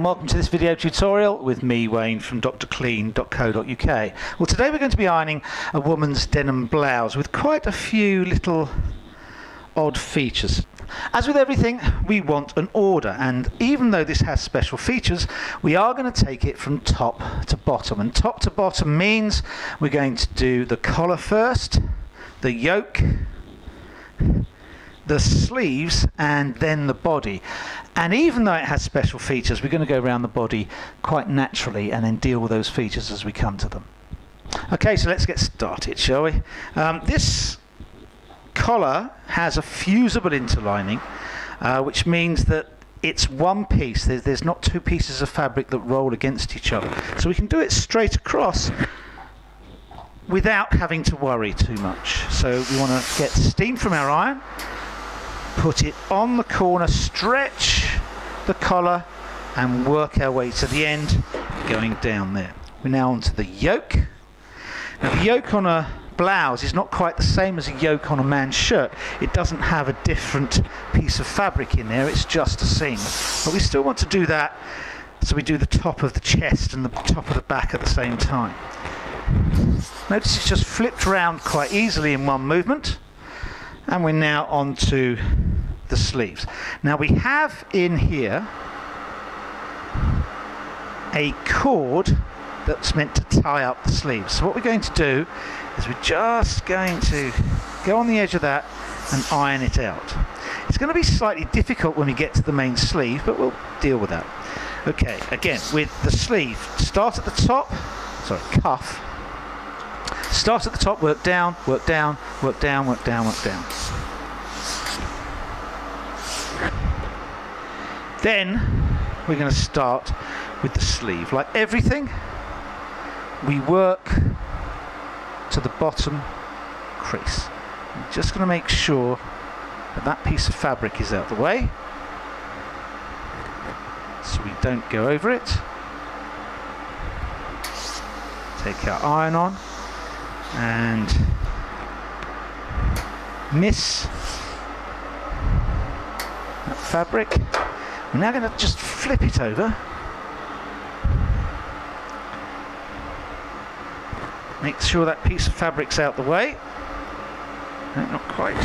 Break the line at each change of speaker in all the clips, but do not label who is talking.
welcome to this video tutorial with me, Wayne, from DrCleanUK. Well, today we're going to be ironing a woman's denim blouse with quite a few little odd features. As with everything, we want an order, and even though this has special features, we are going to take it from top to bottom. And top to bottom means we're going to do the collar first, the yoke, the sleeves, and then the body. And even though it has special features, we're going to go around the body quite naturally and then deal with those features as we come to them. Okay, so let's get started, shall we? This collar has a fusible interlining, which means that it's one piece. There's not two pieces of fabric that roll against each other. So we can do it straight across without having to worry too much. So we want to get steam from our iron, put it on the corner, stretch the collar and work our way to the end, going down there. We're now onto the yoke. Now the yoke on a blouse is not quite the same as a yoke on a man's shirt. It doesn't have a different piece of fabric in there, it's just a seam. But we still want to do that, so we do the top of the chest and the top of the back at the same time. Notice it's just flipped around quite easily in one movement. And we're now on to the sleeves. Now we have in here a cord that's meant to tie up the sleeves. So what we're going to do is we're just going to go on the edge of that and iron it out. It's going to be slightly difficult when we get to the main sleeve, but we'll deal with that. Okay, again, with the sleeve, start at the top, cuff. Start at the top, work down, work down, work down, work down, work down. Then we're going to start with the sleeve. Like everything, we work to the bottom crease. I'm just going to make sure that that piece of fabric is out of the way, so we don't go over it. Take our iron on and miss that fabric. We're now going to just flip it over. Make sure that piece of fabric's out the way. No, not quite.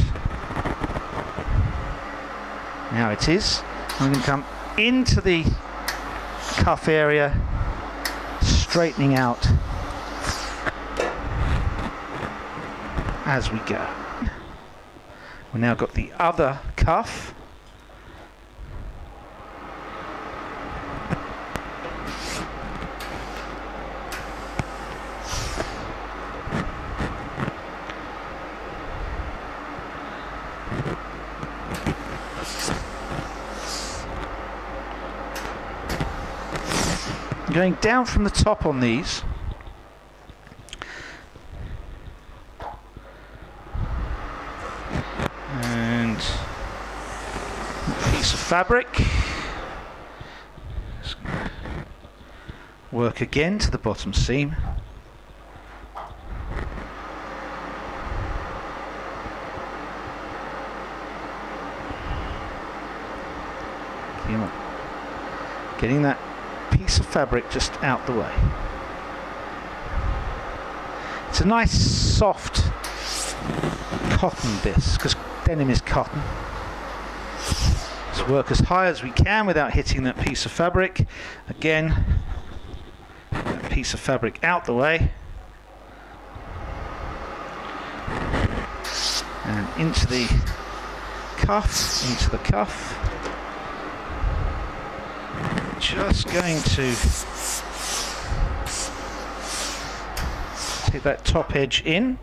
Now it is. I'm going to come into the cuff area, straightening out as we go. We've now got the other cuff. Going down from the top on these. And a piece of fabric. Work again to the bottom seam. Getting that piece of fabric just out the way. It's a nice soft cotton this, because denim is cotton. Let's work as high as we can without hitting that piece of fabric. Again, that piece of fabric out the way. And into the cuff, into the cuff. Just going to take that top edge in.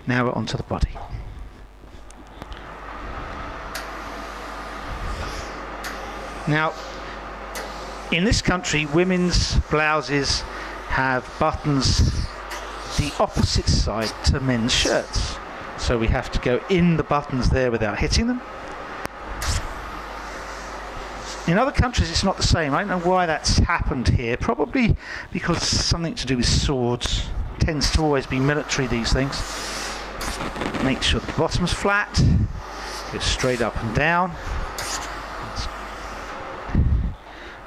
Now we're onto the body. Now, in this country, women's blouses have buttons the opposite side to men's shirts. So we have to go in the buttons there without hitting them. In other countries it's not the same. I don't know why that's happened here. Probably because it's something to do with swords. It tends to always be military, these things. Make sure the bottom's flat. Go straight up and down.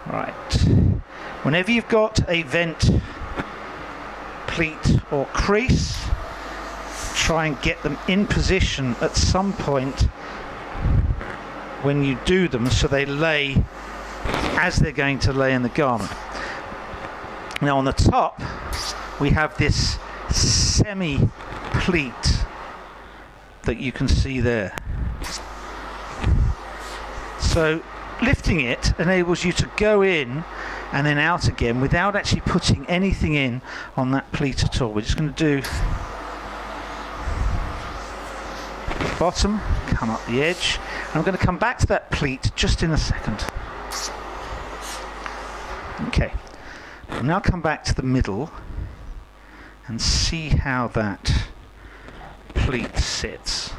Right. Whenever you've got a vent, pleat or crease, try and get them in position at some point when you do them so they lay as they're going to lay in the garment. Now on the top we have this semi-pleat that you can see there. So lifting it enables you to go in and then out again without actually putting anything in on that pleat at all. We're just going to do the bottom, come up the edge, and I'm going to come back to that pleat just in a second. Okay, I'll now come back to the middle and see how that pleat sits.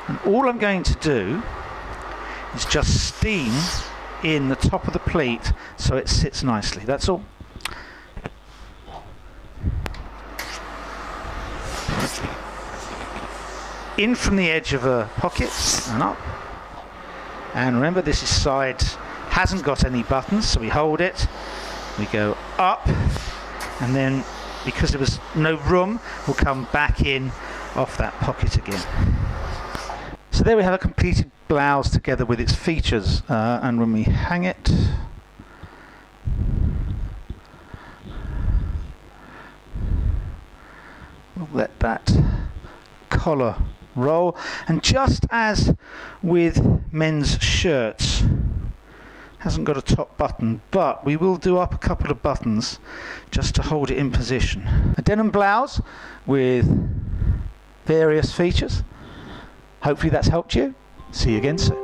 And all I'm going to do is just steam in the top of the pleat so it sits nicely. That's all. In from the edge of a pocket and up. And remember, this is side hasn't got any buttons, so we hold it, we go up, and then because there was no room, we'll come back in off that pocket again. So there we have a completed blouse together with its features, and when we hang it, we'll let that collar roll. And just as with men's shirts, hasn't got a top button, but we will do up a couple of buttons just to hold it in position. A denim blouse with various features. Hopefully that's helped you. See you again soon.